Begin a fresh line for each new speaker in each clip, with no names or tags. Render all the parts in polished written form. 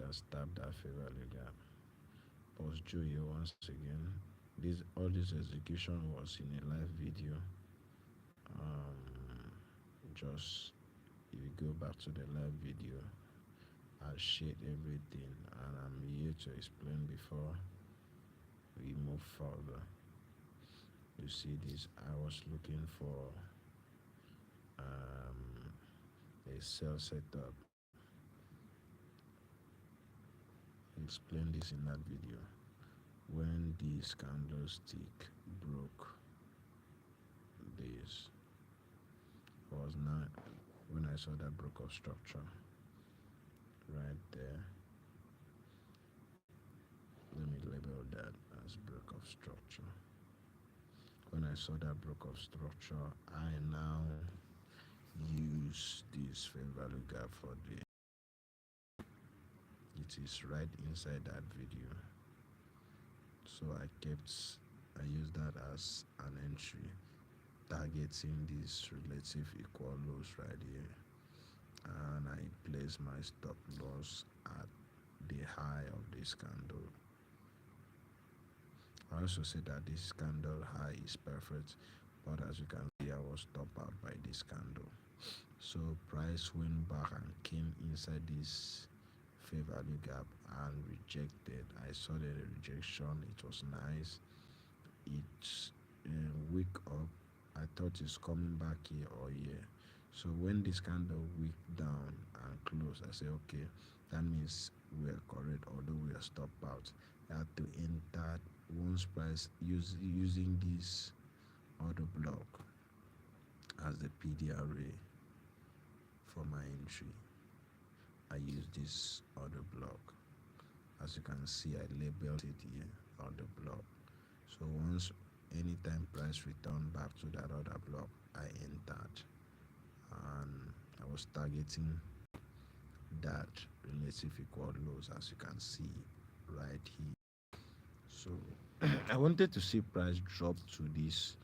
has tapped that fair value gap. Pause Joey once again. All this execution was in a live video. Just if you go back to the live video, I shared everything, and I'm here to explain before we move further. You see this? I was looking for a sell setup. Explain this in that video. When this candlestick broke this was not when I saw that broke of structure right there. Let me label that as break of structure. When I saw that break of structure, I now use this fair value gap for the it is right inside that video. So I use that as an entry targeting these relative equal lows right here, and I place my stop loss at the high of this candle. I also say that this candle high is perfect, but as you can see, I was stopped out by this candle. So price went back and came inside this fair value gap and rejected. I saw the rejection. It was nice. It's weak up. I thought it's coming back here or here. So when this candle wick down and close, I say okay, that means we are correct, although we are stopped out. I had to enter once price using this order block as the PDRA for my entry. I use this order block. As you can see, I labeled it here, order block. So once anytime price return back to that order block, I entered, and I was targeting that relative equal lows, as you can see right here. So I wanted to see price drop to this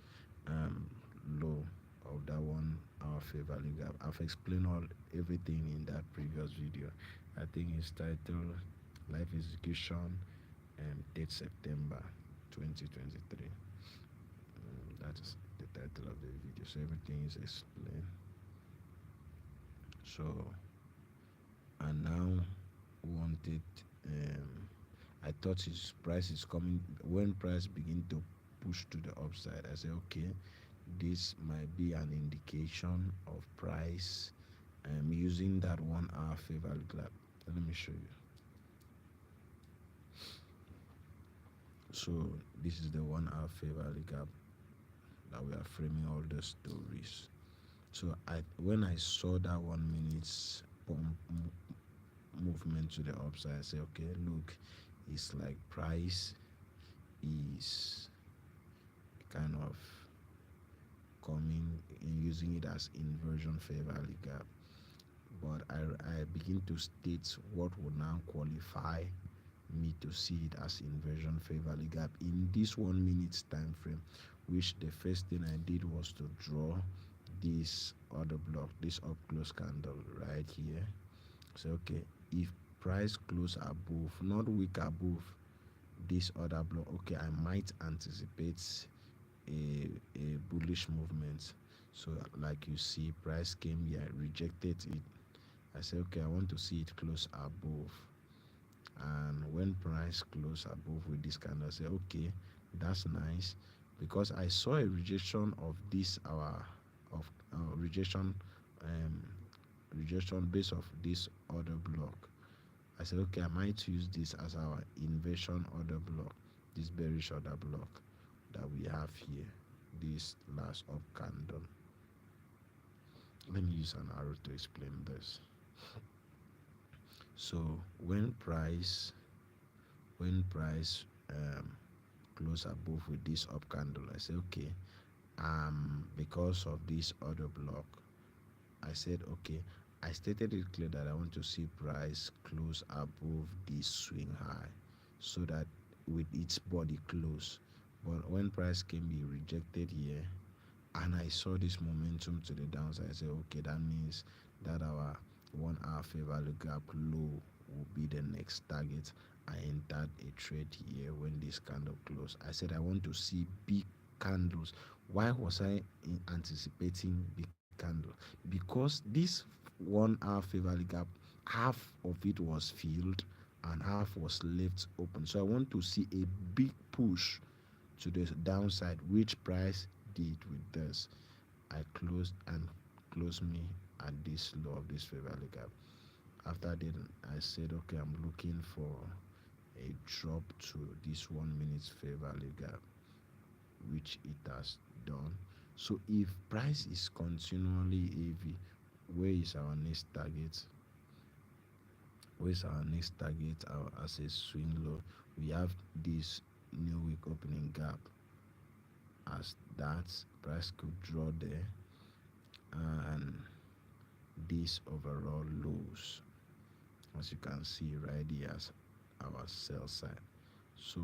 low of that 1 hour fair value gap. I've explained everything in that previous video. I think it's titled Live Execution 8 September 2023. That is the title of the video. So everything is explained. So and now wanted I thought his price is coming. When price begin to push to the upside, I say okay, this might be an indication of price using that 1 hour fair value gap. Let me show you. So this is the 1 hour fair value gap that we are framing all the stories. So when I saw that 1 minute movement to the upside, I say okay, look, it's like price is kind of coming and using it as inversion fair value gap. But I begin to state what would now qualify me to see it as inversion fair value gap in this 1 minute time frame, which the first thing I did was to draw this order block, this up close candle right here. So okay, if price close above, not weak above this order block, okay, I might anticipate a bullish movement. So like you see, price came here, rejected it. I say okay, I want to see it close above, and when price close above with this candle, I say okay, that's nice, because I saw a rejection of this rejection base of this order block. I said okay, I might use this as our inversion order block, this bearish order block that we have here, this last up candle. Let me use an arrow to explain this. So when price close above with this up candle, I say okay, because of this order block, I said okay, I stated it clear that I want to see price close above this swing high, so that with its body close. But when price can be rejected here, and I saw this momentum to the downside, I said okay, that means that our 1 hour fair value gap low will be the next target. I entered a trade here when this candle closed. I said I want to see big candles. Why was I anticipating big candle? Because this 1 hour fair value gap, half of it was filled and half was left open. So I want to see a big push to the downside, which price did with this. I closed and closed me at this low of this fair value gap. After that, I said, okay, I'm looking for a drop to this 1 minute fair value gap, which it has done. So if price is continually heavy, where is our next target? Where is our next target? As a swing low, we have this new week opening gap. As that price could draw there, and this overall lows, as you can see right here, as our sell side. So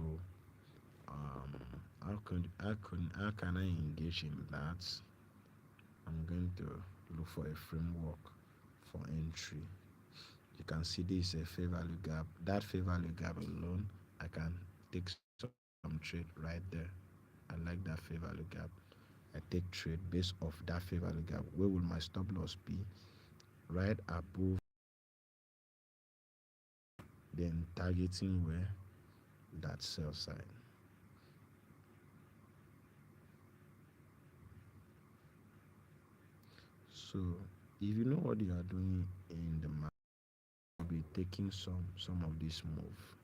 how can I engage in that? I'm going to look for a framework for entry. You can see this is a fair value gap. That fair value gap alone, I can take some trade right there. I like that fair value gap. I take trade based off that fair value gap. Where will my stop loss be? Right above, then targeting where that sell side. So if you know what you are doing in the market, you'll be taking some of this move,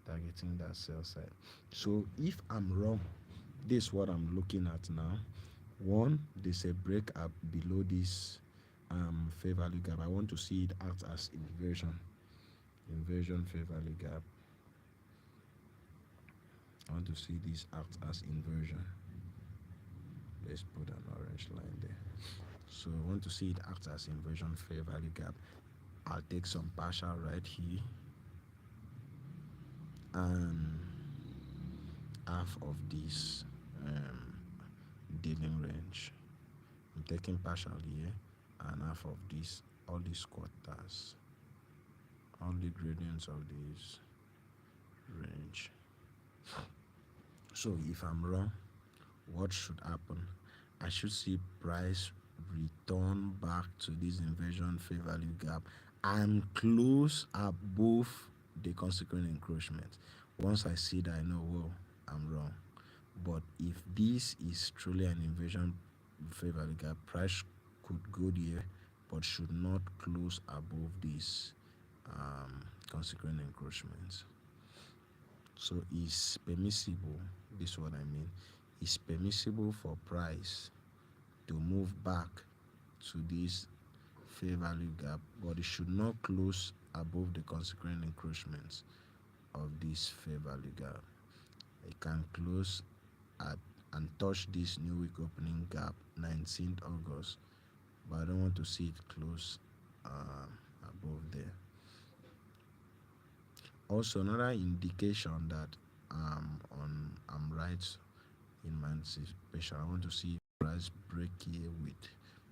targeting that sell side. So if I'm wrong, this is what I'm looking at now. One, there's a break up below this fair value gap. I want to see it act as inversion fair value gap. I want to see this act as inversion. Let's put an orange line there. So I want to see it act as inversion fair value gap. I'll take some partial right here and half of this dealing range. I'm taking partial here and half of this, all these quarters, all the gradients of this range. So if I'm wrong, what should happen? I should see price return back to this inversion fair value gap and close above the consequent encroachment. Once I see that, I know, well, I'm wrong. But if this is truly an inversion fair value gap, price could go there but should not close above this consequent encroachments. So it's permissible, this is what I mean, it's permissible for price to move back to this fair value gap, but it should not close above the consequent encroachments of this fair value gap. It can close at and touch this new week opening gap 19th August, but I don't want to see it close above there. Also, another indication that I'm right in my anticipation, I want to see price break here with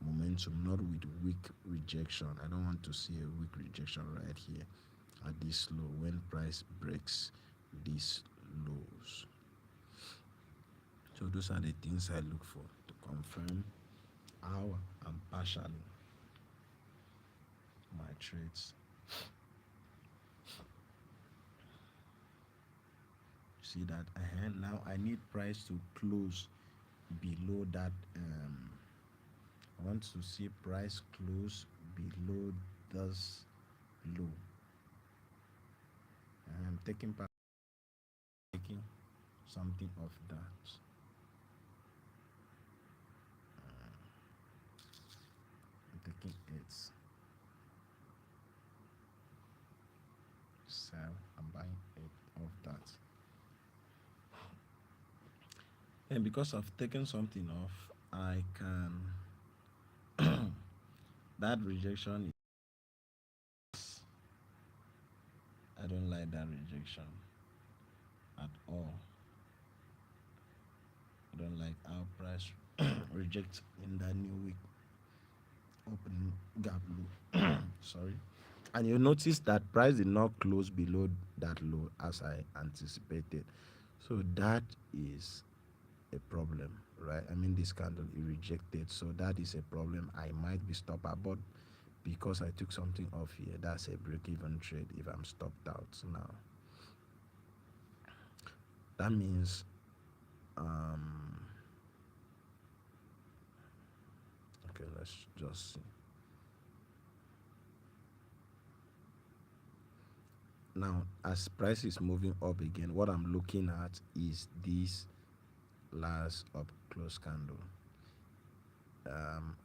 momentum, not with weak rejection. I don't want to see a weak rejection right here at this low when price breaks these lows. So those are the things I look for to confirm how I'm partially my trades. See that now I need price to close below that. I want to see price close below this low. I'm taking something of that. I'm taking it. Sell. I'm buying it of that. And because I've taken something off, I can that rejection is, I don't like that rejection at all. I don't like how price reject in that new week opening gap low. Sorry. And you notice that price did not close below that low as I anticipated. So that is a problem, right? I mean, this candle it rejected, so that is a problem. I might be stopped out, but because I took something off here, that's a break-even trade if I'm stopped out now. That means um okay, let's just see. Now, as price is moving up again, what I'm looking at is this last up close candle.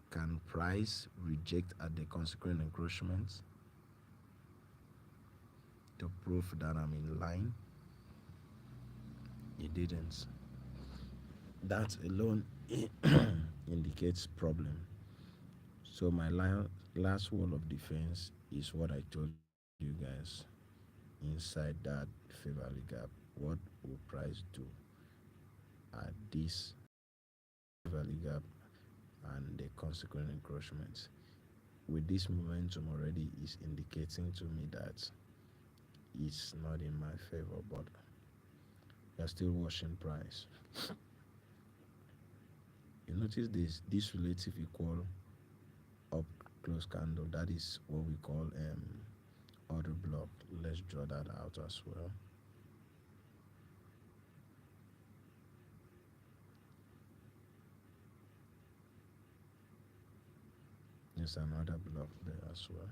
Can price reject at the consequent encroachments to prove that I'm in line? It didn't. That alone indicates problem. So my last wall of defense is what I told you guys. Inside that fair value gap, what will price do at this fair value gap and the consequent encroachments? With this momentum already is indicating to me that it's not in my favor, but you're still watching price. You notice this relative equal up close candle, that is what we call order block. Let's draw that out as well. There's another block there as well,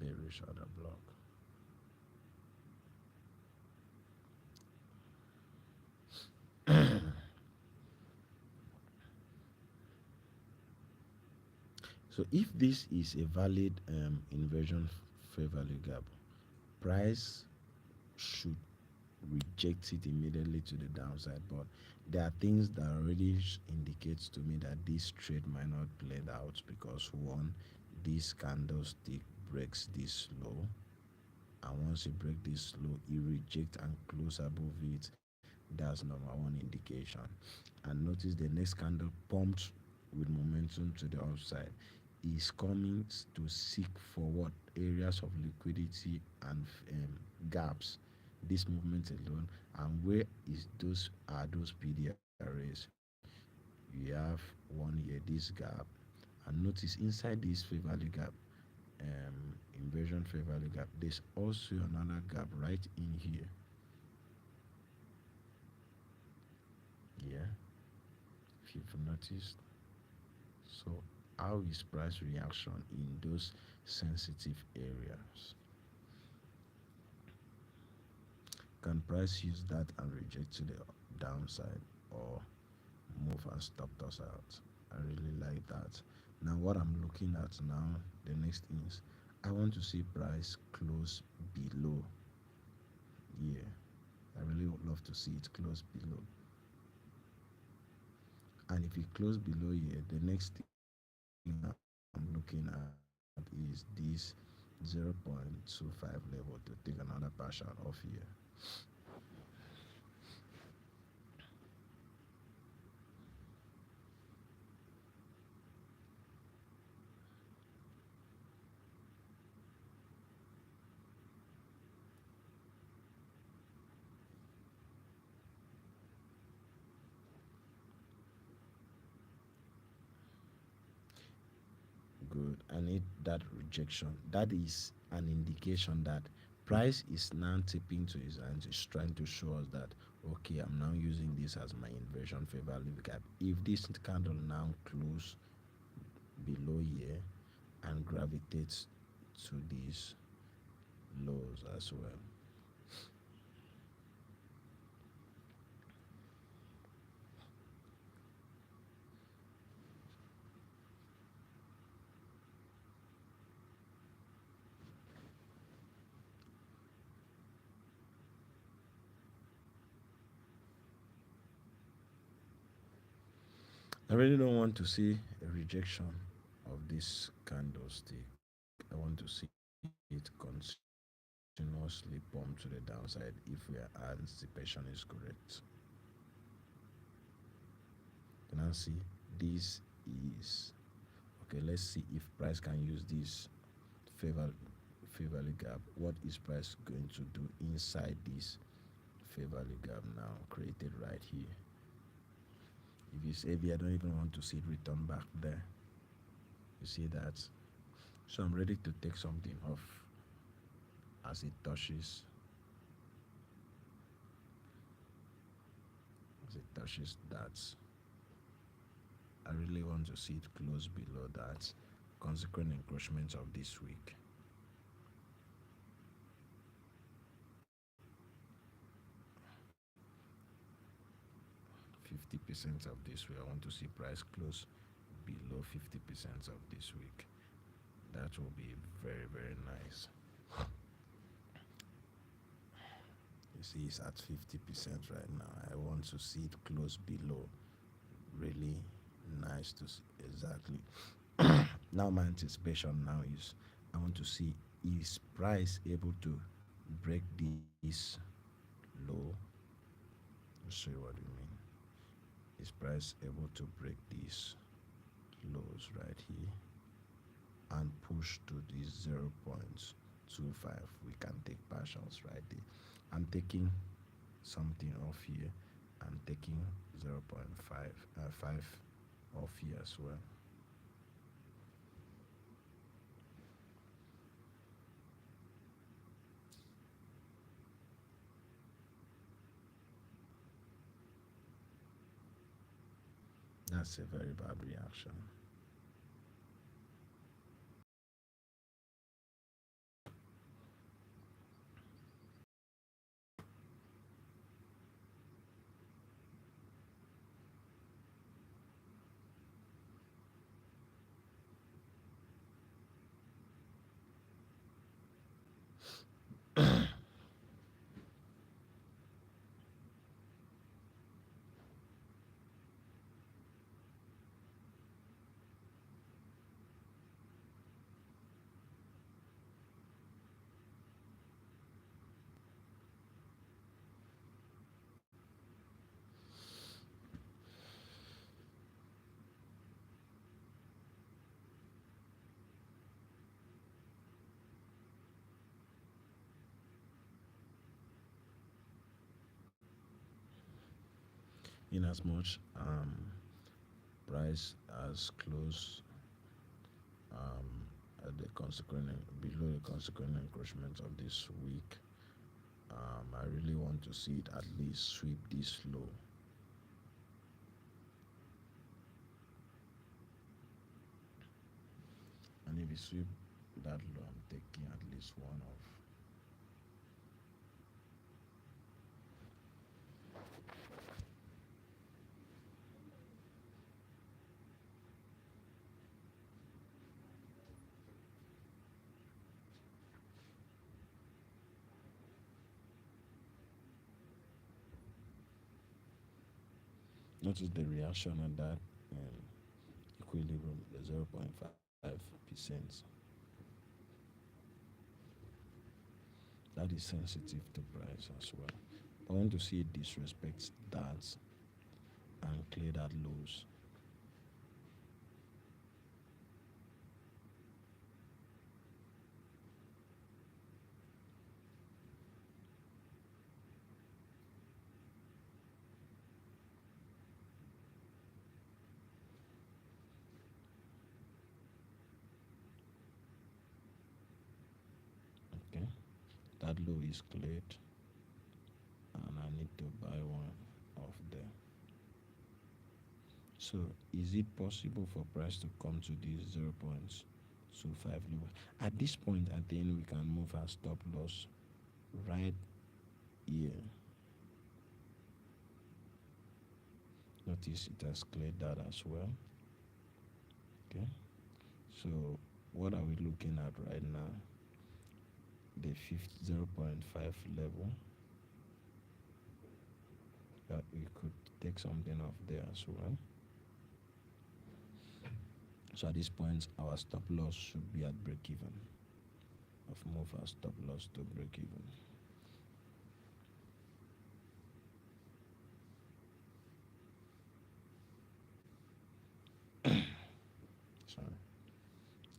bearish order block. So if this is a valid inversion fair value gap, price should reject it immediately to the downside. But there are things that already indicates to me that this trade might not play out, because one, this candlestick breaks this low, and once it break this low, it reject and close above it. That's number one indication. And notice the next candle pumped with momentum to the upside, is coming to seek for what areas of liquidity and gaps. This movement alone, and where is those are those PDRAs? You have one here, this gap, and notice inside this fair value gap, inversion fair value gap, there's also another gap right in here. Yeah, if you've noticed. So how is price reaction in those sensitive areas? Can price use that and reject to the downside, or move and stop us out? I really like that. Now what I'm looking at now, the next thing is I want to see price close below. Yeah, I really would love to see it close below. And if it close below here, the next thing I'm looking at is this 0.25 level to take another partial off here. Good. I need that rejection. That is an indication that price is now tipping to his hands. It's trying to show us that okay, I'm now using this as my inversion fair value gap. If this candle now close below here and gravitates to these lows as well. I really don't want to see a rejection of this candlestick. I want to see it continuously pump to the downside if our anticipation is correct. Can I see this is okay? Let's see if price can use this fair value gap. What is price going to do inside this fair value gap now created right here? If it's heavy, I don't even want to see it return back there. You see that? So I'm ready to take something off as it touches that. I really want to see it close below that consequent encroachment of this week. %50 of this week. I want to see price close below 50% of this week. That will be very, very nice. You see, it's at 50% right now. I want to see it close below. Really nice to see exactly. Now my anticipation now is I want to see is price able to break this low. Let's see what you mean. Is price able to break these lows right here and push to this 0.25? We can take partials right there. I'm taking something off here. I'm taking 0.5 off here as well. That's a very bad reaction. In as much price as close at the consequent below the consequent encroachment of this week, I really want to see it at least sweep this low. And if you sweep that low, I'm taking at least one of. Notice the reaction on that equilibrium, the 0.5%. That is sensitive to price as well. I want to see it disrespect that and clear that lows. Okay, that low is cleared, and I need to buy one off there. So, is it possible for price to come to this 0.25 level? At this point, I think we can move our stop loss right here. Notice it has cleared that as well. Okay, so what are we looking at right now? The fifth 0.5 level. That we could take something off there as well. So at this point, our stop loss should be at break even. I've moved our stop loss to break even. Sorry.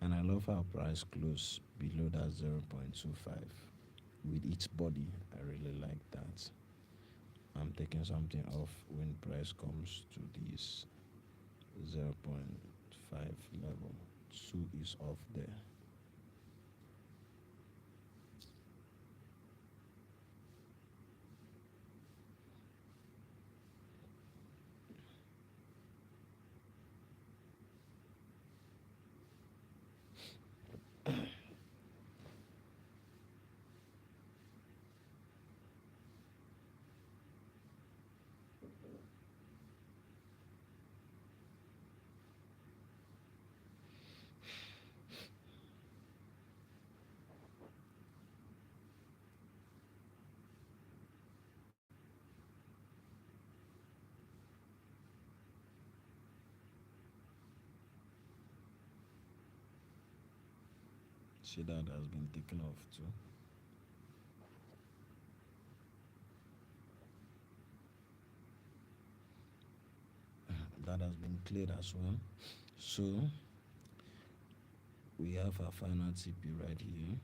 And I love how price close below that 0.25 with its body. I really like that. I'm taking something off when price comes to this 0.5 level. 2 is off there. See, that has been taken off too. That has been cleared as well. So we have our final TP right here.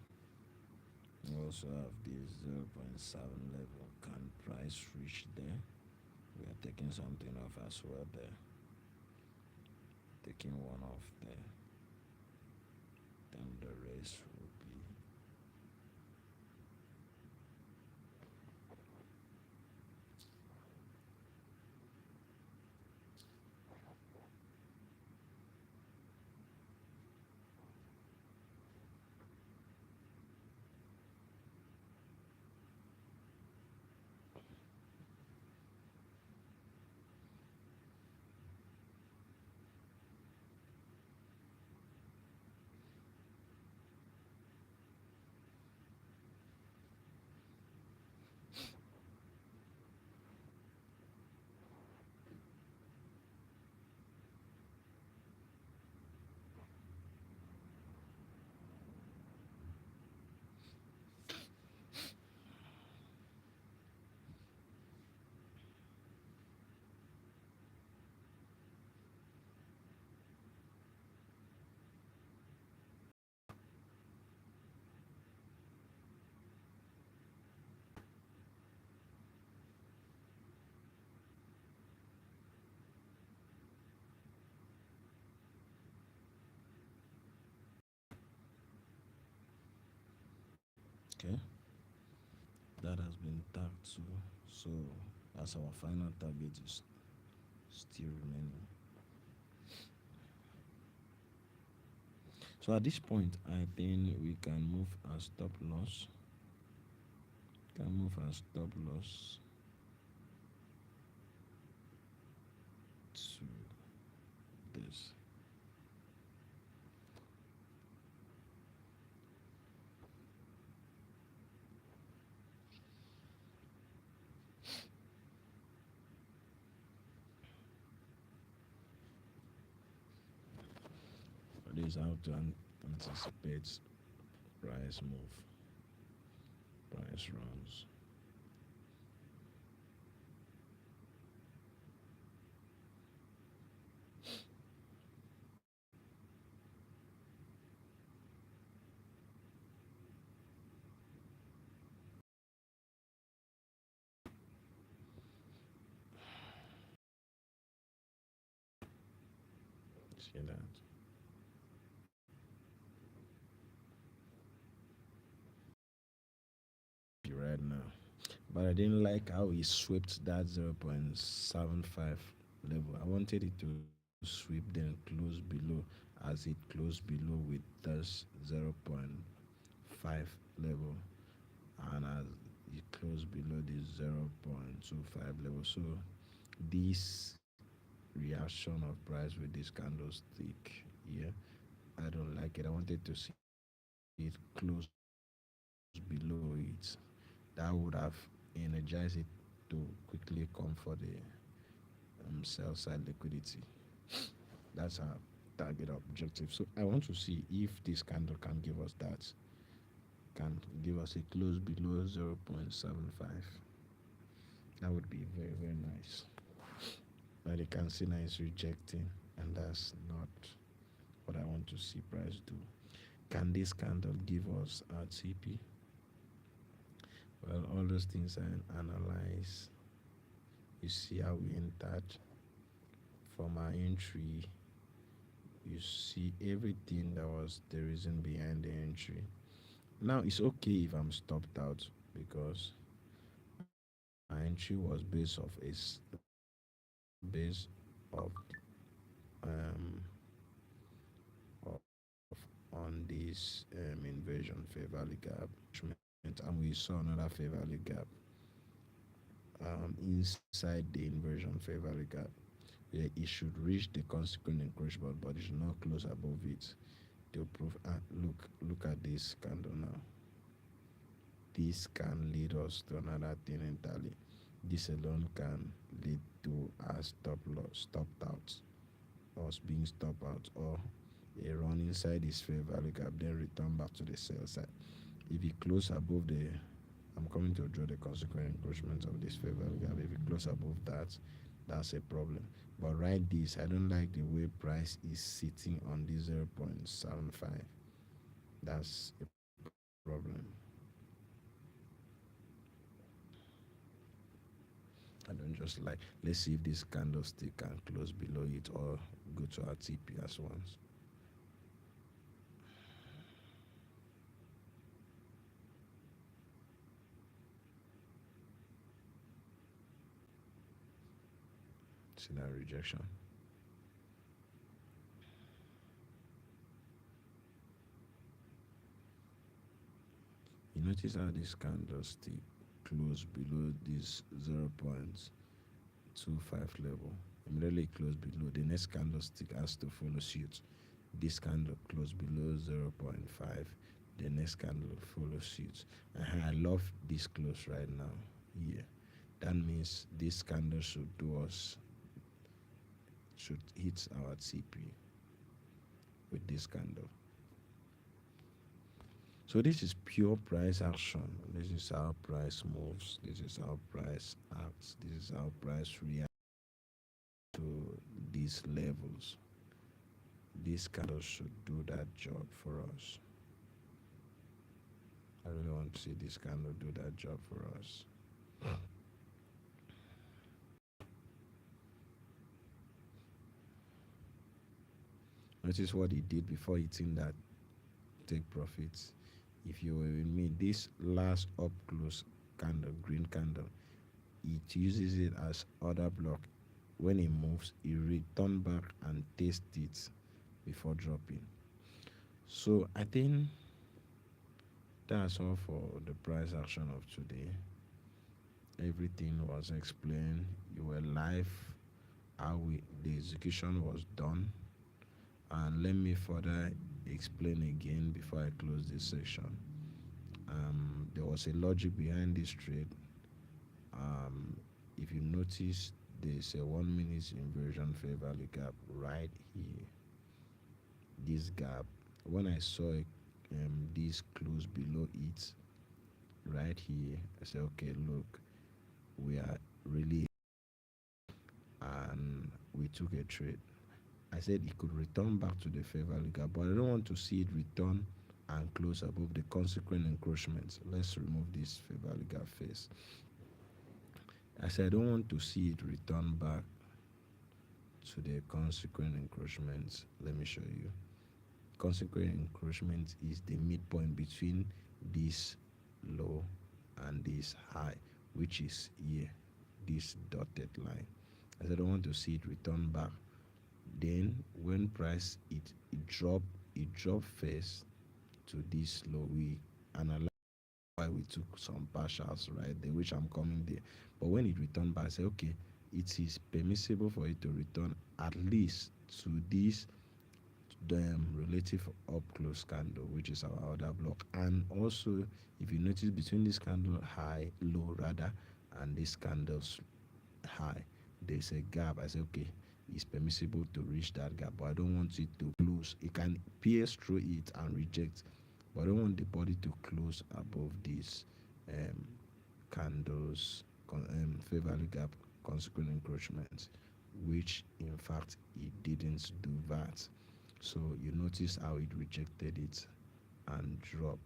We also have this 0.7 level. Can price reach there? We are taking something off as well there. Taking one off there. Then the rest will be okay. That has been tagged too. So as our final target is still remaining. So at this point, I think we can move our stop loss. Can move our stop loss to this. This is how to anticipate price move, price runs. See that? Right now. But I didn't like how he swept that 0.75 level. I wanted it to sweep then close below as it closed below with this 0.5 level, and as it closed below the 0.25 level. So this reaction of price with this candlestick here, I don't like it. I wanted to see it close below it. That would have energized it to quickly come for the sell side liquidity. That's our target objective. So I want to see if this candle can give us that, can give us a close below 0.75. That would be very, very nice. But you can see now it's rejecting, and that's not what I want to see price do. Can this candle give us a TP? Well, all those things I analyze. You see how we entered from our entry. You see everything that was the reason behind the entry. Now it's okay if I'm stopped out because our entry was based off base of um of on this inversion fair value gap, and we saw another fair value gap inside the inversion fair value gap. Yeah, it should reach the consequent encroachment, but it should not close above it. To prove, look at this candle now. This can lead us to another thing entirely. This alone can lead to a stop loss, stopped out, us being stopped out, or a run inside this fair value gap, then return back to the sell side. If it close above the, I'm coming to draw the consequent encroachment of this fair value gap. If it close above that, that's a problem. But right this, I don't like the way price is sitting on the 0.75. That's a problem. I don't just like, let's see if this candlestick can close below it or go to our TP as once. See that rejection. You notice how this candlestick close below this 0.25 level. Immediately close below, the next candlestick has to follow suit. This candle close below 0.5, the next candle follow suit. And I love this close right now. Yeah, that means this candle should do us, should hit our TP with this candle. So this is pure price action. This is how price moves. This is how price acts. This is how price reacts to these levels. This candle should do that job for us. I really want to see this candle do that job for us. Notice what he did before hitting that take profits. If you were with me, this last up close candle, green candle, it uses it as order block. When it moves, it return back and test it before dropping. So I think that's all for the price action of today. Everything was explained. You were live how the execution was done. And let me further explain again before I close this section. There was a logic behind this trade. If you notice, there's a 1 minute inversion fair value gap right here. This gap, when I saw it, this close below it right here, I said, okay, look, we are really, and we took a trade. I said it could return back to the fair value gap, but I don't want to see it return and close above the consequent encroachments. Let's remove this fair value gap first. I said I don't want to see it return back to the consequent encroachments. Let me show you. Consequent encroachment is the midpoint between this low and this high, which is here, this dotted line. I said I don't want to see it return back. Then when price it dropped first to this low. We analyze why we took some partials right there, which I'm coming there. But when it returned back, I say okay, it is permissible for it to return at least to this relative up close candle, which is our order block. And also, if you notice between this candle high, low rather, and this candle's high, there's a gap. I say okay, it's permissible to reach that gap, but I don't want it to close. It can pierce through it and reject, but I don't want the body to close above this candles fair value gap consequent encroachment, which in fact it didn't do that. So you notice how it rejected it and drop.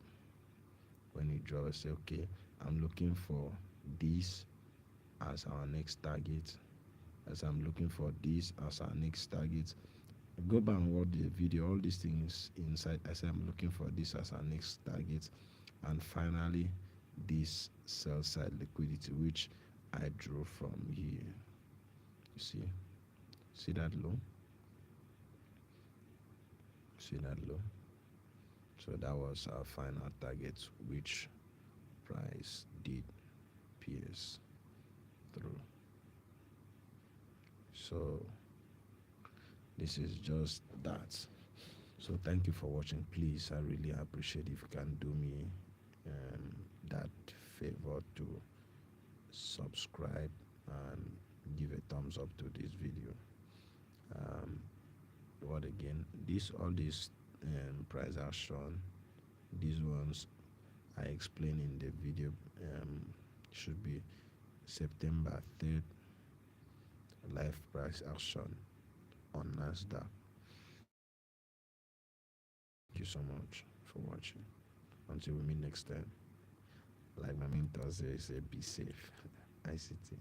When it drops, I say, okay, I'm looking for this as our next target. As I'm looking for this as our next target. Go back and watch the video. All these things inside. I say I'm looking for this as our next target, and finally, this sell side liquidity, which I drew from here. You see that low. See that low. So that was our final target, which price did pierce through. So this is just that. So thank you for watching. Please, I really appreciate if you can do me that favor to subscribe and give a thumbs up to this video. What again? All these price action, these ones I explain in the video, should be September 3rd live price action on nasdaq. Thank you so much for watching. Until we meet next time, like my mentor says, be safe. ICT.